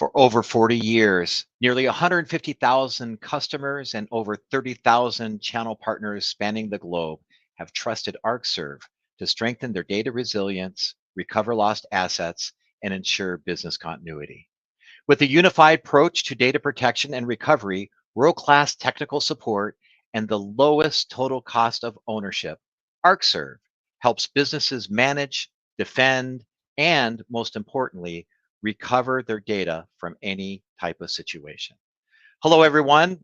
For over 40 years, nearly 150,000 customers and over 30,000 channel partners spanning the globe have trusted ArcServe to strengthen their data resilience, recover lost assets, and ensure business continuity. With a unified approach to data protection and recovery, world-class technical support, and the lowest total cost of ownership, ArcServe helps businesses manage, defend, and most importantly, recover their data from any type of situation. Hello, everyone.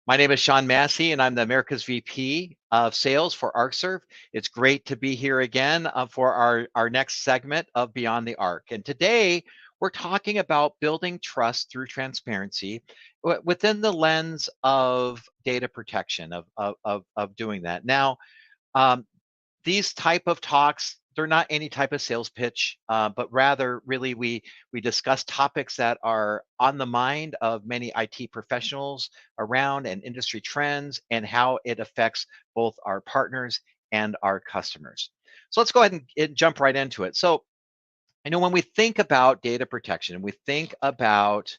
My name is Sean Massey, and I'm the America's VP of Sales for ArcServe. It's great to be here again for our next segment of Beyond the Arc. And today, we're talking about building trust through transparency within the lens of data protection, of doing that. Now, um, these type of talks, they're not any type of sales pitch, but rather really we discuss topics that are on the mind of many IT professionals around and industry trends and how it affects both our partners and our customers. So let's go ahead and jump right into it. So when we think about data protection, we think about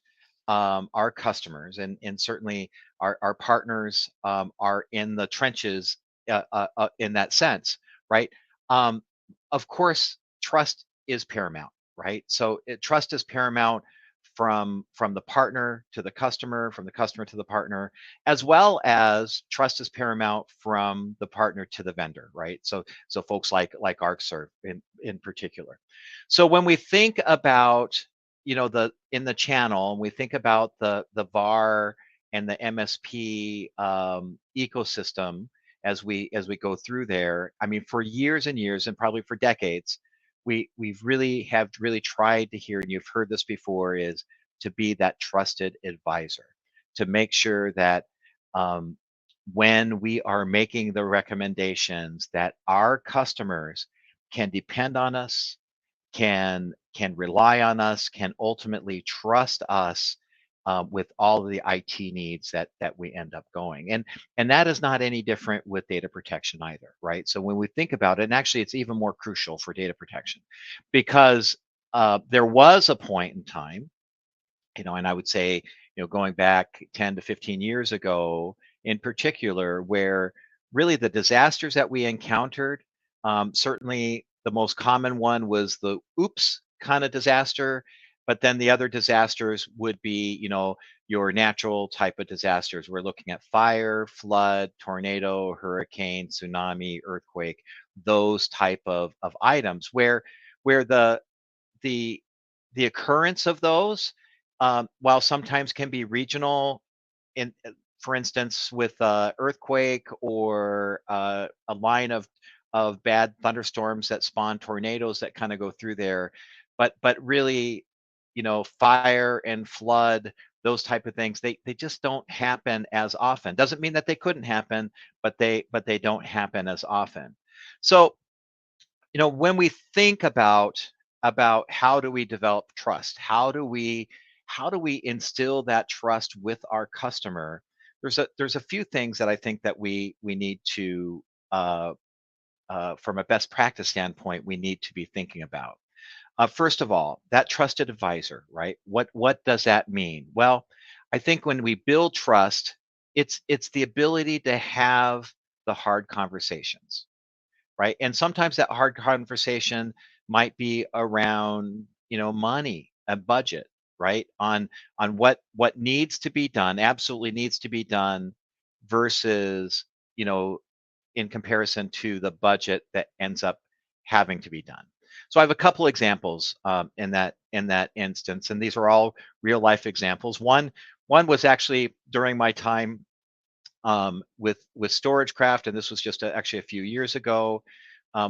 our customers, and certainly our partners are in the trenches in that sense, right? Um, of course, trust is paramount, right? So trust is paramount from the partner to the customer, from the customer to the partner, as well as trust is paramount from the partner to the vendor, right? So folks like ArcServe in particular. So when we think about, the in the channel, and we think about the VAR and the MSP ecosystem as we go through there, I mean, for years and years, and probably for decades, we've really tried to hear, and you've heard this before, is to be that trusted advisor, to make sure that um, when we are making the recommendations, that our customers can depend on us, can rely on us, can ultimately trust us with all of the IT needs that we end up going. And that is not any different with data protection either, right? So when we think about it, and actually it's even more crucial for data protection, because there was a point in time, and I would say, going back 10 to 15 years ago in particular, where really the disasters that we encountered, certainly the most common one was the oops kind of disaster. But then the other disasters would be, your natural type of disasters. We're looking at fire, flood, tornado, hurricane, tsunami, earthquake, those type of items where the the occurrence of those, while sometimes can be regional, in for instance, with earthquake or a line of bad thunderstorms that spawn tornadoes that kind of go through there, but really, fire and flood, those type of things, they just don't happen as often. Doesn't mean that they couldn't happen, but they don't happen as often. So when we think about how do we develop trust, how do we instill that trust with our customer, there's a few things that I think that we need to uh, from a best practice standpoint, we need to be thinking about. First of all, that trusted advisor, right? What does that mean? Well, I think when we build trust, it's the ability to have the hard conversations, right? And sometimes that hard conversation might be around, money and budget, right? On what needs to be done, absolutely needs to be done, versus, you know, in comparison to the budget that ends up having to be done. So I have a couple examples in that instance, and these are all real life examples. One was actually during my time with StorageCraft, and this was just actually a few years ago.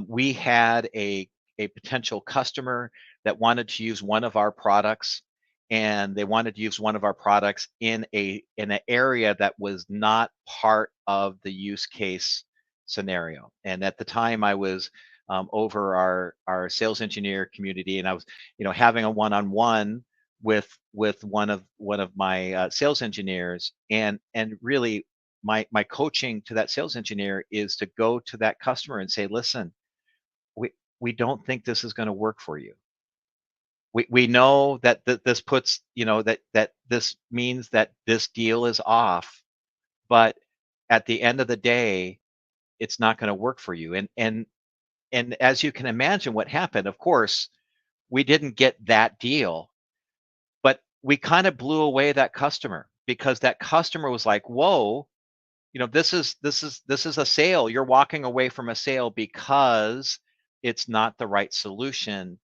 We had a potential customer that wanted to use one of our products, and they wanted to use one of our products in an area that was not part of the use case scenario. And at the time, I was over our sales engineer community, and I was, having a one-on-one with one of my sales engineers, and really my coaching to that sales engineer is to go to that customer and say, listen, we we don't think this is going to work for you. We know that this puts, that this means that this deal is off, but at the end of the day, it's not going to work for you. And as you can imagine, what happened, of course, we didn't get that deal, but we kind of blew away that customer because that customer was like, "Whoa, this is a sale. You're walking away from a sale because it's not the right solution."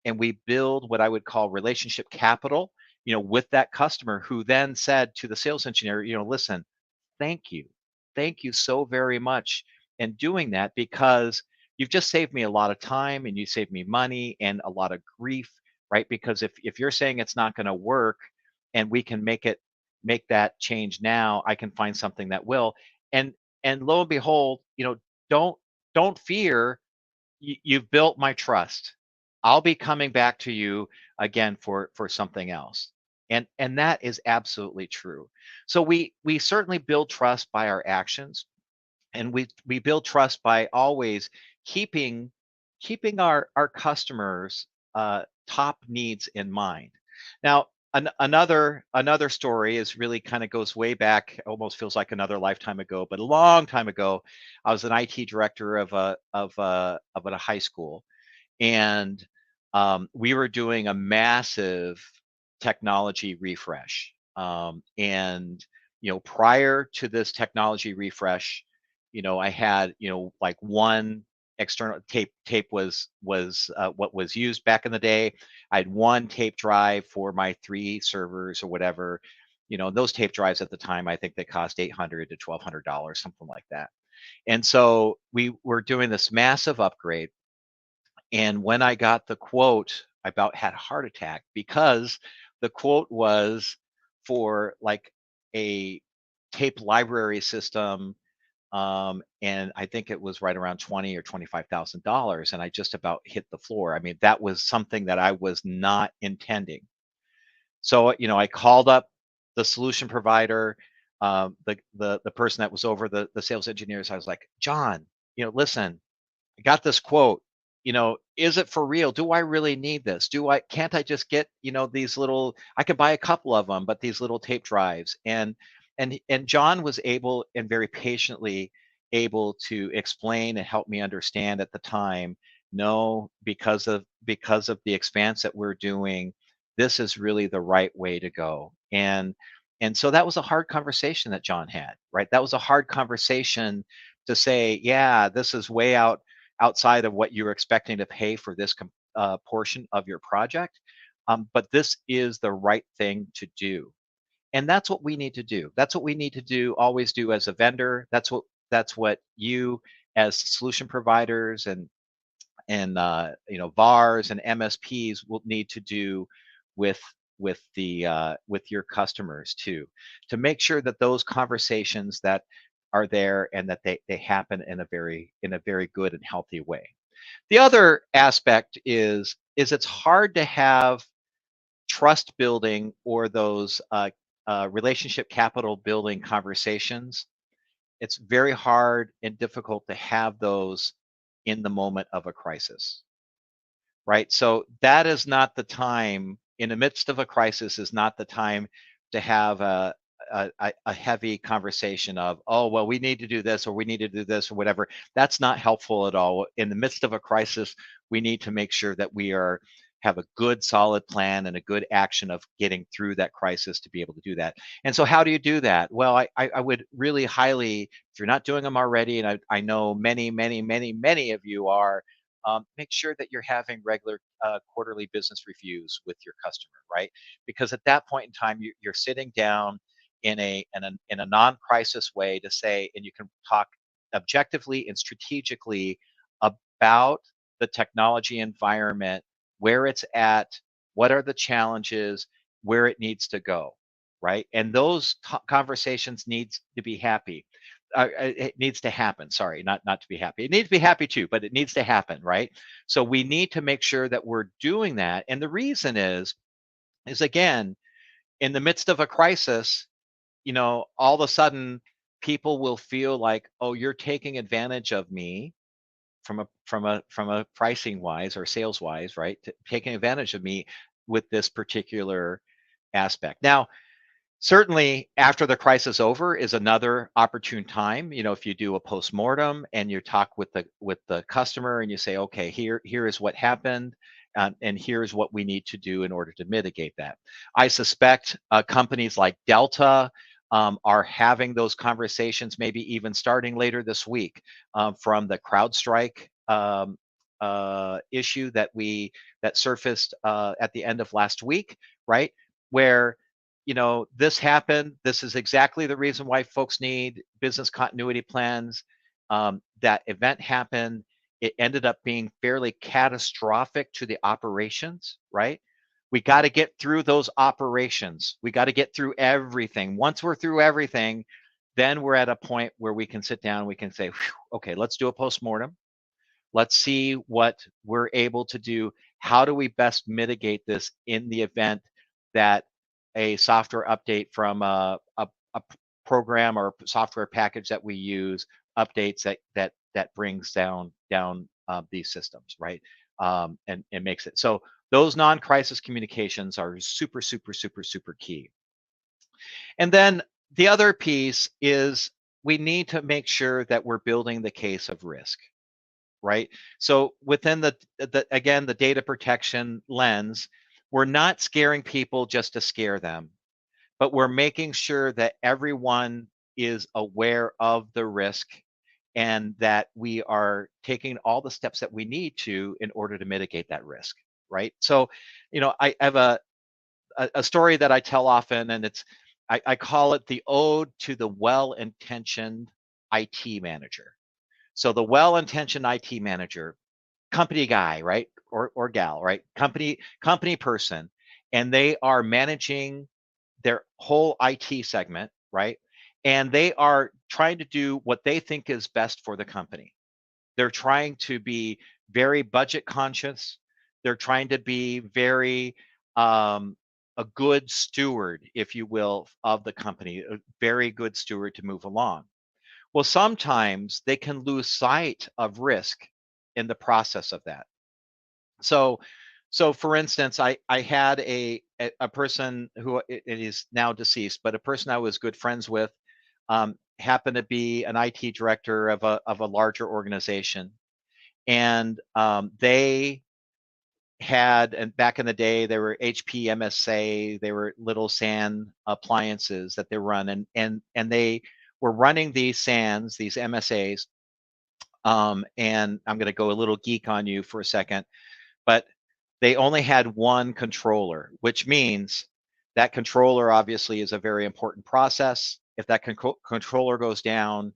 And we build what I would call relationship capital, with that customer, who then said to the sales engineer, "Listen, thank you. Thank you so very much in doing that, because you've just saved me a lot of time and you saved me money and a lot of grief, right? Because if you're saying it's not going to work and we can make that change now, I can find something that will." And and lo and behold, don't don't fear, you've built my trust. I'll be coming back to you again for something else. And that is absolutely true. So we certainly build trust by our actions, and we build trust by always keeping keeping our customers top needs in mind. Now, another story is really kind of goes way back, almost feels like another lifetime ago, but a long time ago. I was an IT director of a high school, and we were doing a massive technology refresh. And prior to this technology refresh, I had, like, one external tape was what was used back in the day. I had one tape drive for my three servers or whatever. Those tape drives at the time, I think they cost $800 to $1,200, something like that. And so we were doing this massive upgrade, and when I got the quote, I about had a heart attack, because the quote was for, like, a tape library system, and I think it was right around 20 or $25,000, and I just about hit the floor. I mean, that was something that I was not intending. So, I called up the solution provider, the person that was over the sales engineers. I was like, "John, listen, I got this quote. Is it for real? Do I really need this? Can't I just get, these little, I could buy a couple of them, but these little tape drives." And John was able, and very patiently able, to explain and help me understand at the time, no, because of the expanse that we're doing, this is really the right way to go. And so that was a hard conversation that John had, right? That was a hard conversation to say, yeah, this is way outside of what you're expecting to pay for this portion of your project. But this is the right thing to do. And that's what we need to do. That's what we need to do, always do as a vendor. That's what you, as solution providers and VARs and MSPs, will need to do with with your customers too, to make sure that those conversations that are there, and that they happen in a very good and healthy way. The other aspect is it's hard to have trust building, or those relationship capital building conversations. It's very hard and difficult to have those in the moment of a crisis, right? So that is not the time, in the midst of a crisis, is not the time to have a heavy conversation of, "Oh, well, we need to do this, or we need to do this, or whatever." That's not helpful at all. In the midst of a crisis, we need to make sure that we have a good solid plan and a good action of getting through that crisis to be able to do that. And so how do you do that? Well, I would really highly, if you're not doing them already, and I know many, many, many, many of you are, make sure that you're having regular quarterly business reviews with your customer, right? Because at that point in time, you're sitting down in a non-crisis way to say, and you can talk objectively and strategically about the technology environment, where it's at, what are the challenges, where it needs to go, right? And those conversations needs to be happy. It needs to happen. Sorry, not to be happy. It needs to be happy too, but it needs to happen, right? So we need to make sure that we're doing that. And the reason is again, in the midst of a crisis, all of a sudden, people will feel like, "Oh, you're taking advantage of me, from a pricing wise or sales wise, right? Taking advantage of me. this particular aspect. Now, certainly after the crisis over is another opportune time. If you do a postmortem and you talk with the customer and you say, okay, here is what happened, and here's what we need to do in order to mitigate that. I suspect companies like Delta are having those conversations, maybe even starting later this week, from the CrowdStrike issue that surfaced at the end of last week, right? Where this happened. This is exactly the reason why folks need business continuity plans. That event happened. It ended up being fairly catastrophic to the operations, right? We got to get through those operations. We got to get through everything. Once we're through everything, then we're at a point where we can sit down, we can say, okay, let's do a postmortem. Let's see what we're able to do. How do we best mitigate this in the event that a software update from a program or software package that we use updates that brings down these systems, right? And makes it so. Those non-crisis communications are super, super, super, super key. And then the other piece is we need to make sure that we're building the case of risk, right? So within again, the data protection lens, we're not scaring people just to scare them, but we're making sure that everyone is aware of the risk and that we are taking all the steps that we need to in order to mitigate that risk, right? So, I have a story that I tell often, and I call it the ode to the well-intentioned IT manager. So the well-intentioned IT manager, company guy, right? Or gal, right? Company person, and they are managing their whole IT segment, right? And they are trying to do what they think is best for the company. They're trying to be very budget conscious. They're trying to be very a good steward, if you will, of the company, a very good steward to move along. Well, sometimes they can lose sight of risk in the process of that. So, for instance, I had a person who it is now deceased, but a person I was good friends with, happened to be an IT director of a larger organization, and they had, and back in the day, they were HP MSA, they were little SAN appliances that they run, and they were running these SANs, these MSAs, and I'm going to go a little geek on you for a second, but they only had one controller, which means that controller obviously is a very important process. If that controller goes down,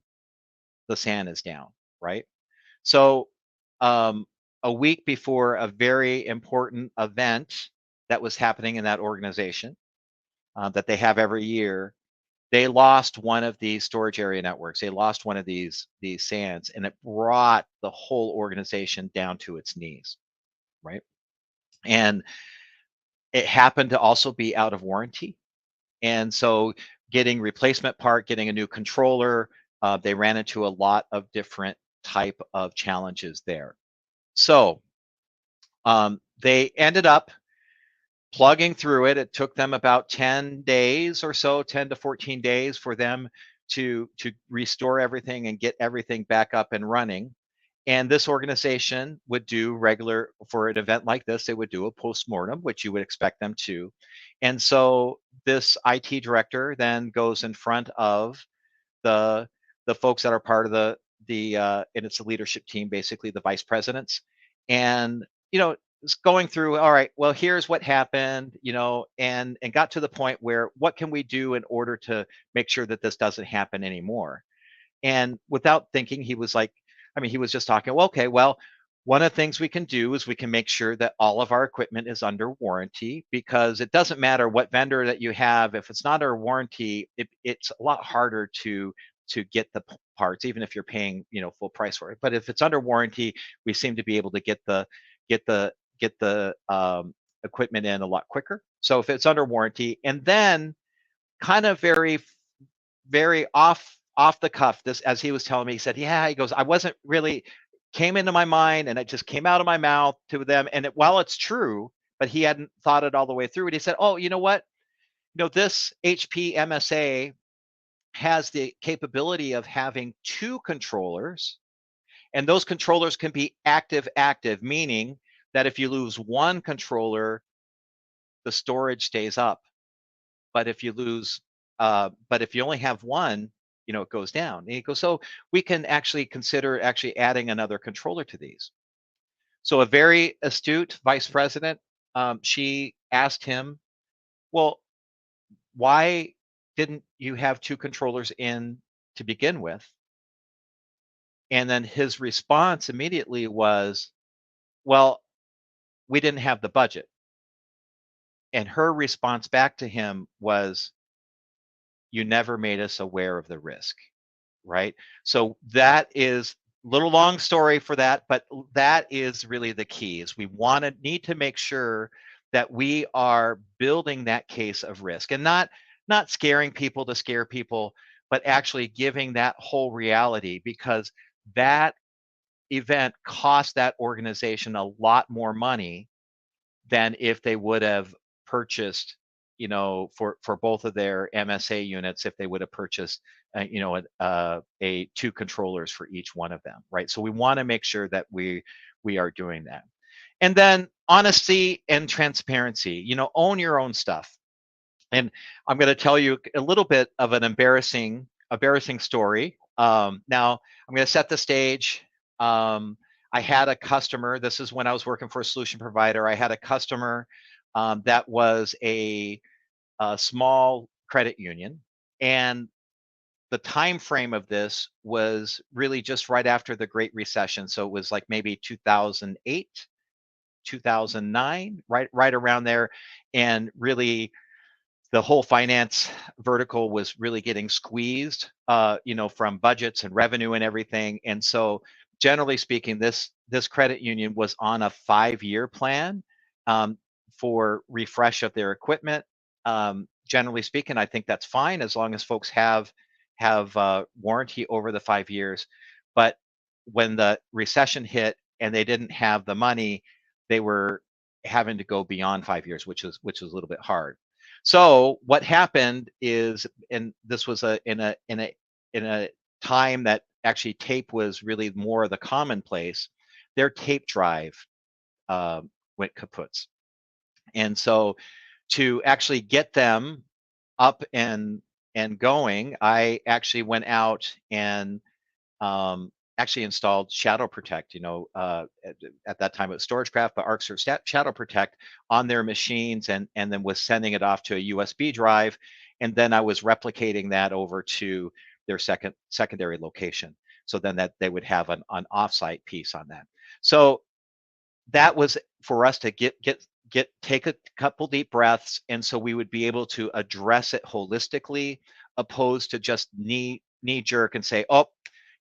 the SAN is down, right? So a week before a very important event that was happening in that organization, that they have every year, they lost one of these storage area networks. They lost one of these SANs, and it brought the whole organization down to its knees, right? And it happened to also be out of warranty. And so getting replacement part, getting a new controller, they ran into a lot of different type of challenges there. So they ended up plugging through it. It took them about 10 days or so, 10 to 14 days for them to restore everything and get everything back up and running. And this organization would do regular, for an event like this, they would do a postmortem, which you would expect them to. And so this IT director then goes in front of the folks that are part of the and it's a leadership team, basically the vice presidents, and it's going through, all right, well, here's what happened, and got to the point where what can we do in order to make sure that this doesn't happen anymore. And without thinking, he was like, he was just talking, well, okay, well, one of the things we can do is we can make sure that all of our equipment is under warranty, because it doesn't matter what vendor that you have. If it's not under warranty, it's a lot harder to get the parts, even if you're paying, full price for it. But if it's under warranty, we seem to be able to get the equipment in a lot quicker. So if it's under warranty, and then kind of very off the cuff, this, as he was telling me, he said, yeah, he goes, I wasn't really, came into my mind and it just came out of my mouth to them. And while it's true, but he hadn't thought it all the way through. And he said, oh, you know what? This HP MSA has the capability of having two controllers, and those controllers can be active, meaning that if you lose one controller, the storage stays up. But if you only have one, it goes down. And he goes, so we can actually consider adding another controller to these. So a very astute vice president, she asked him, well, why didn't you have two controllers in to begin with? And then his response immediately was, well, we didn't have the budget. And her response back to him was, you never made us aware of the risk, right? So that is a little long story for that, but that is really the key, is we need to make sure that we are building that case of risk, and not scaring people to scare people, but actually giving that whole reality, because that event cost that organization a lot more money than if they would have purchased, for both of their MSA units, if they would have purchased, a two controllers for each one of them, right? So we want to make sure that we are doing that. And then honesty and transparency, own your own stuff. And I'm going to tell you a little bit of an embarrassing story. Now I'm going to set the stage. I had a customer, this is when I was working for a solution provider. I had a customer that was a small credit union, and the time frame of this was really just right after the Great Recession. So it was like maybe 2008, 2009, right around there. And really the whole finance vertical was really getting squeezed, from budgets and revenue and everything. And so generally speaking, this credit union was on a 5-year plan for refresh of their equipment. Generally speaking, I think that's fine as long as folks have warranty over the 5 years. But when the recession hit and they didn't have the money, they were having to go beyond 5 years, which was a little bit hard. So what happened is, and this was in a time that actually tape was really more of the commonplace, their tape drive went kaput. And so to actually get them up and going, I actually went out and actually installed Shadow Protect. At that time it was StorageCraft, but ArcServe Shadow Protect on their machines, and then was sending it off to a USB drive, and then I was replicating that over to their secondary location, so then that they would have an offsite piece on that. So that was for us to take a couple deep breaths, and so we would be able to address it holistically, opposed to just knee jerk and say, oh,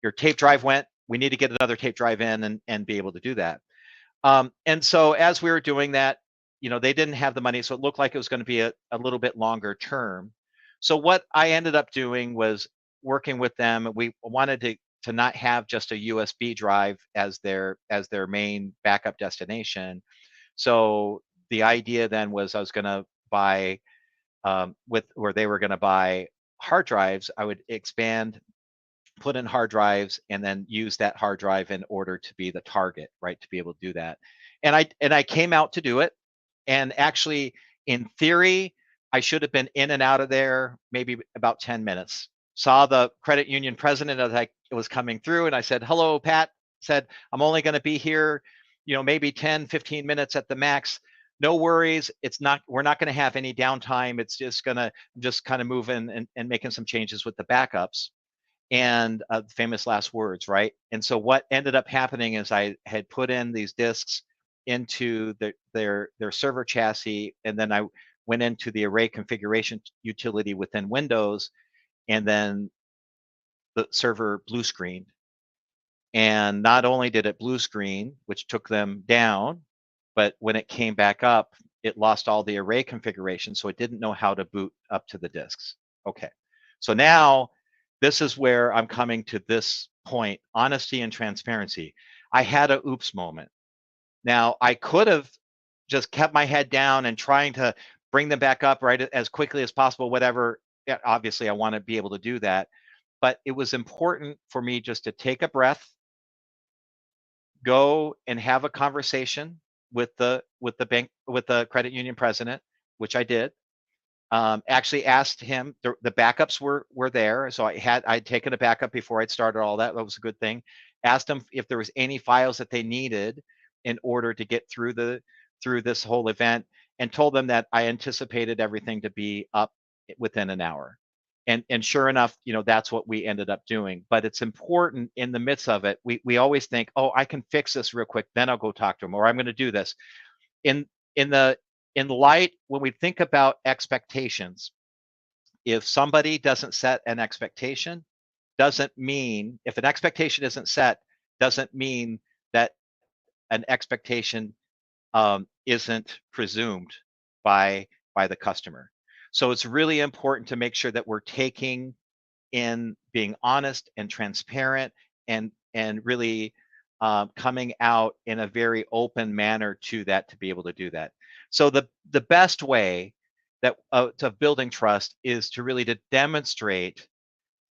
your tape drive went, we need to get another tape drive in, and be able to do that. And so as we were doing that, they didn't have the money, so it looked like it was going to be a little bit longer term. So what I ended up doing was working with them. We wanted to not have just a USB drive as their main backup destination. So the idea then was I was going to buy they were going to buy hard drives. I would expand, put in hard drives, and then use that hard drive in order to be the target, right? To be able to do that. And I came out to do it. And actually, in theory, I should have been in and out of there maybe about 10 minutes. Saw the credit union president as I was coming through, and I said, hello, Pat. Said, I'm only going to be here, maybe 10, 15 minutes at the max. No worries. We're not going to have any downtime. It's just I'm just kind of moving and making some changes with the backups. And famous last words, right? And so what ended up happening is I had put in these disks into their server chassis, and then I went into the array configuration utility within Windows, and then the server blue screened. And not only did it blue screen, which took them down, but when it came back up, it lost all the array configuration, so it didn't know how to boot up to the disks. Okay, so now this is where I'm coming to this point, honesty and transparency. I had a oops moment. Now, I could have just kept my head down and trying to bring them back up right as quickly as possible, whatever. Yeah, obviously, I want to be able to do that. But it was important for me just to take a breath, go and have a conversation with the bank, with the credit union president, which I did. Actually asked him, the backups were there, so I'd taken a backup before I'd started all that. That was a good thing. Asked them if there was any files that they needed in order to get through this whole event, and told them that I anticipated everything to be up within an hour. And sure enough, that's what we ended up doing. But it's important in the midst of it. We always think, oh, I can fix this real quick, then I'll go talk to him, or I'm going to do this. In in the in light, when we think about expectations, if somebody doesn't set an expectation, doesn't mean, if an expectation isn't set, doesn't mean that an expectation isn't presumed by the customer. So it's really important to make sure that we're taking in being honest and transparent, and really coming out in a very open manner to that, to be able to do that. So the best way that to building trust is to really to demonstrate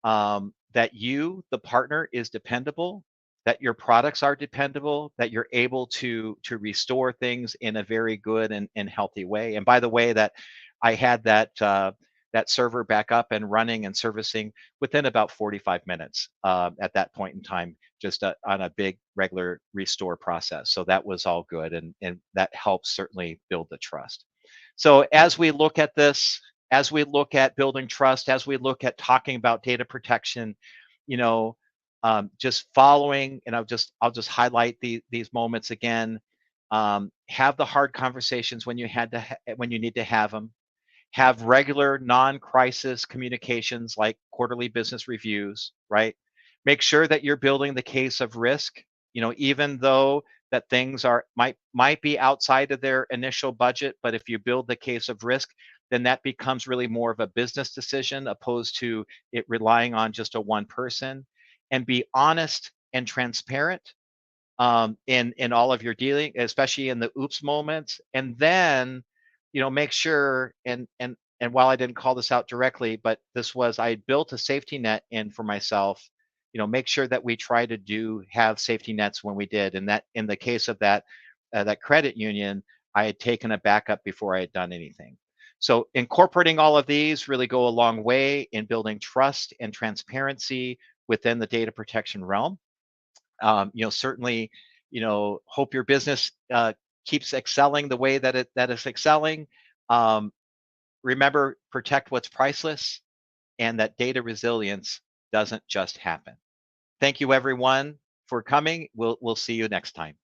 that you, the partner, is dependable, that your products are dependable, that you're able to restore things in a very good and healthy way. And by the way, that I had that server back up and running and servicing within about 45 minutes at that point in time, just on a big regular restore process. So that was all good, and that helps certainly build the trust. So as we look at this, as we look at building trust, as we look at talking about data protection, you know, just following, and I'll just highlight these moments again. Have the hard conversations when when you need to have them. Have regular non-crisis communications like quarterly business reviews, right? Make sure that you're building the case of risk, even though that things might be outside of their initial budget, but if you build the case of risk, then that becomes really more of a business decision opposed to it relying on just a one person. And be honest and transparent in all of your dealing, especially in the oops moments. And then, make sure, and while I didn't call this out directly, but I built a safety net in for myself. Make sure that we try to have safety nets when we did, and that in the case of that credit union, I had taken a backup before I had done anything. So incorporating all of these really go a long way in building trust and transparency within the data protection realm. Certainly, hope your business keeps excelling the way that it's excelling. Um, Remember, protect what's priceless, and that data resilience doesn't just happen. Thank you, everyone, for coming. We'll see you next time.